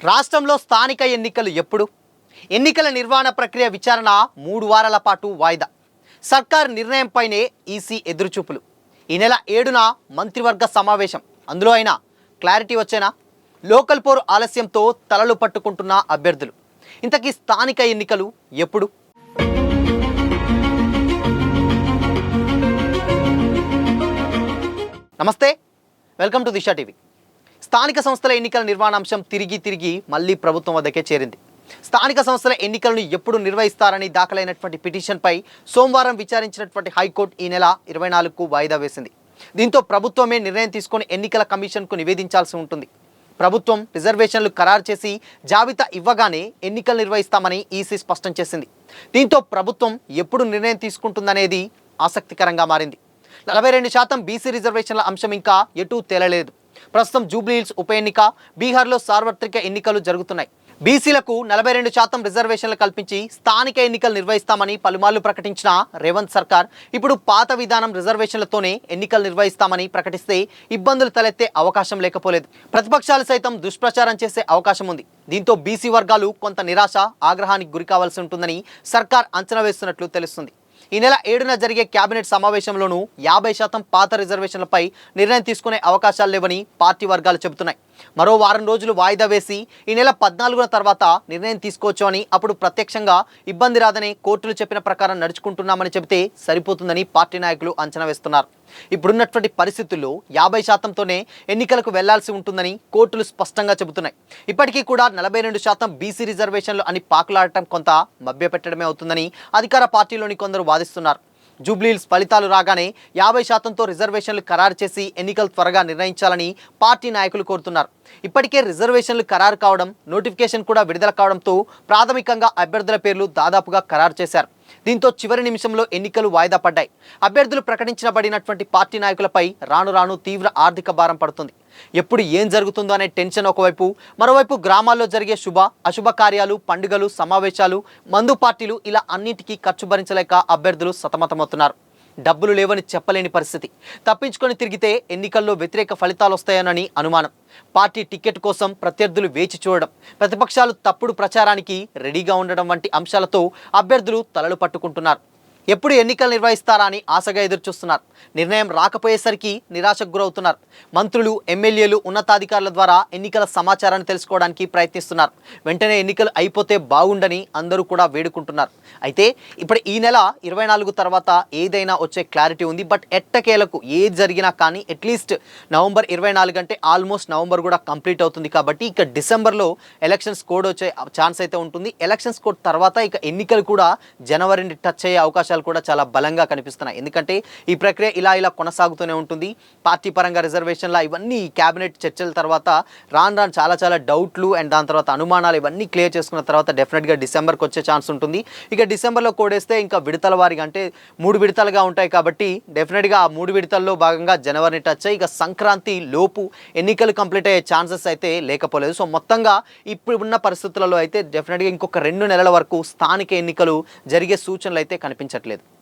రాష్ట్రంలో స్థానిక ఎన్నికలు ఎప్పుడు? ఎన్నికల నిర్వహణ ప్రక్రియ విచారణ 3 వారాల పాటు వాయిదా. సర్కార్ నిర్ణయంపైనే ఈసీ ఎదురుచూపులు. ఈ నెల 7న మంత్రివర్గ సమావేశం. అందులో అయినా క్లారిటీ వచ్చేనా? లోకల్ పోరు ఆలస్యంతో తలలు పట్టుకుంటున్న అభ్యర్థులు. ఇంతకీ స్థానిక ఎన్నికలు ఎప్పుడు? నమస్తే, వెల్కమ్ టు దిశ టీవీ. స్థానిక సంస్థల ఎన్నికల నిర్వహణ అంశం తిరిగి మళ్ళీ ప్రభుత్వం వద్దకే చేరింది. స్థానిక సంస్థల ఎన్నికలను ఎప్పుడు నిర్వహిస్తారని దాఖలైనటువంటి పిటిషన్పై సోమవారం విచారించినటువంటి హైకోర్టు ఈ నెల 24కు వాయిదా వేసింది. దీంతో ప్రభుత్వమే నిర్ణయం తీసుకొని ఎన్నికల కమిషన్కు నివేదించాల్సి ఉంటుంది. ప్రభుత్వం రిజర్వేషన్లు ఖరారు చేసి జాబితా ఇవ్వగానే ఎన్నికలు నిర్వహిస్తామని ఈసీ స్పష్టం చేసింది. దీంతో ప్రభుత్వం ఎప్పుడు నిర్ణయం తీసుకుంటుందనేది ఆసక్తికరంగా మారింది. 42% బీసీ రిజర్వేషన్ల అంశం ఇంకా ఎటూ తేలలేదు. ప్రస్తుతం జూబ్లీహిల్స్ ఉప ఎన్నిక, బీహార్లో సార్వత్రిక ఎన్నికలు జరుగుతున్నాయి. బీసీలకు 42% రిజర్వేషన్లు కల్పించి స్థానిక ఎన్నికలు నిర్వహిస్తామని పలుమార్లు ప్రకటించిన రేవంత్ సర్కార్ ఇప్పుడు పాత విధానం రిజర్వేషన్లతోనే ఎన్నికలు నిర్వహిస్తామని ప్రకటిస్తే ఇబ్బందులు తలెత్తే అవకాశం లేకపోలేదు. ప్రతిపక్షాలు సైతం దుష్ప్రచారం చేసే అవకాశం ఉంది. దీంతో బీసీ వర్గాలు కొంత నిరాశ, ఆగ్రహానికి గురి కావాల్సి ఉంటుందని సర్కార్ అంచనా వేస్తున్నట్లు తెలుస్తుంది. ఈ నెల 7న జరిగే కేబినెట్ సమావేశంలోనూ 50% పాత రిజర్వేషన్లపై నిర్ణయం తీసుకునే అవకాశాలు లేవని పార్టీ వర్గాలు చెబుతున్నాయి. మరో వారం రోజులు వాయిదా వేసి ఈ నెల 14న తర్వాత నిర్ణయం తీసుకోవచ్చు అని, అప్పుడు ప్రత్యక్షంగా ఇబ్బంది రాదని కోర్టులు చెప్పిన ప్రకారం నడుచుకుంటున్నామని చెబితే సరిపోతుందని పార్టీ నాయకులు అంచనా వేస్తున్నారు. ఇప్పుడున్నటువంటి పరిస్థితుల్లో 50%తోనే ఎన్నికలకు వెళ్లాల్సి ఉంటుందని కోర్టులు స్పష్టంగా చెబుతున్నాయి. ఇప్పటికీ కూడా 42% బీసీ రిజర్వేషన్లు అని పాకులాడటం కొంత మభ్యపెట్టడమే అవుతుందని అధికార పార్టీలోని కొందరు వాదిస్తున్నారు. జూబ్లీహిల్స్ ఫలితాలు రాగానే 50%తో రిజర్వేషన్లు ఖరారు చేసి ఎన్నికలు త్వరగా నిర్ణయించాలని పార్టీ నాయకులు కోరుతున్నారు. ఇప్పటికే రిజర్వేషన్లు ఖరారు కావడం, నోటిఫికేషన్ కూడా విడుదల కావడంతో ప్రాథమికంగా అభ్యర్థుల పేర్లు దాదాపుగా ఖరారు చేశారు. దీంతో చివరి నిమిషంలో ఎన్నికలు వాయిదా పడ్డాయి. అభ్యర్థులు ప్రకటించబడినటువంటి పార్టీ నాయకులపై రాను తీవ్ర ఆర్థిక భారం పడుతుంది. ఎప్పుడు ఏం జరుగుతుందో అనే టెన్షన్ ఒకవైపు, మరోవైపు గ్రామాల్లో జరిగే అశుభ కార్యాలు, పండుగలు, సమావేశాలు, మందు పార్టీలు, ఇలా అన్నింటికీ ఖర్చు భరించలేక అభ్యర్థులు సతమతమవుతున్నారు. డబ్బులు లేవని చెప్పలేని పరిస్థితి. తప్పించుకొని తిరిగితే ఎన్నికల్లో వ్యతిరేక ఫలితాలు వస్తాయనని అనుమానం. పార్టీ టికెట్ కోసం ప్రత్యర్థులు వేచి చూడడం, ప్రతిపక్షాలు తప్పుడు ప్రచారానికి రెడీగా ఉండడం వంటి అంశాలతో అభ్యర్థులు తలలు పట్టుకుంటున్నారు. ఎప్పుడు ఎన్నికలు నిర్వహిస్తారా అని ఆశగా ఎదురుచూస్తున్నారు. నిర్ణయం రాకపోయేసరికి నిరాశకు గురవుతున్నారు. మంత్రులు, ఎమ్మెల్యేలు, ఉన్నతాధికారుల ద్వారా ఎన్నికల సమాచారాన్ని తెలుసుకోవడానికి ప్రయత్నిస్తున్నారు. వెంటనే ఎన్నికలు అయిపోతే బాగుండని అందరూ కూడా వేడుకుంటున్నారు. అయితే ఇప్పుడు ఈ నెల 24 తర్వాత ఏదైనా వచ్చే క్లారిటీ ఉంది. బట్ ఎట్టకేలకు ఏది జరిగినా కానీ అట్లీస్ట్ నవంబర్ 24 అంటే ఆల్మోస్ట్ నవంబర్ కూడా కంప్లీట్ అవుతుంది. కాబట్టి ఇక డిసెంబర్లో ఎలక్షన్స్ కోడ్ వచ్చే ఛాన్స్ అయితే ఉంటుంది. ఎలక్షన్స్ కోడ్ తర్వాత ఇక ఎన్నికలు కూడా జనవరిని టచ్ అయ్యే అవకాశాలు కూడా చాలా బలంగా కనిపిస్తున్నాయి. ఎందుకంటే ఈ ప్రక్రియ ఇలా కొనసాగుతూనే ఉంటుంది. పార్టీ పరంగా రిజర్వేషన్ల ఇవన్నీ కేబినెట్ చర్చల తర్వాత రాను చాలా డౌట్లు అండ్ దాని తర్వాత అనుమానాలు ఇవన్నీ క్లియర్ చేసుకున్న తర్వాత డెఫినెట్గా డిసెంబర్కి వచ్చే ఛాన్స్ ఉంటుంది. ఇక డిసెంబర్లో కోడేస్తే ఇంకా విడతల వారిగా అంటే 3 విడతలుగా ఉంటాయి. కాబట్టి డెఫినెట్గా ఆ 3 విడతల్లో భాగంగా జనవరిని టచ్ అయ్యి ఇక సంక్రాంతి లోపు ఎన్నికలు కంప్లీట్ అయ్యే ఛాన్సెస్ అయితే లేకపోలేదు. సో మొత్తంగా ఇప్పుడు ఉన్న పరిస్థితులలో అయితే డెఫినెట్గా ఇంకొక 2 నెలల వరకు స్థానిక ఎన్నికలు జరిగే సూచనలు అయితే కనిపించట్లేదు.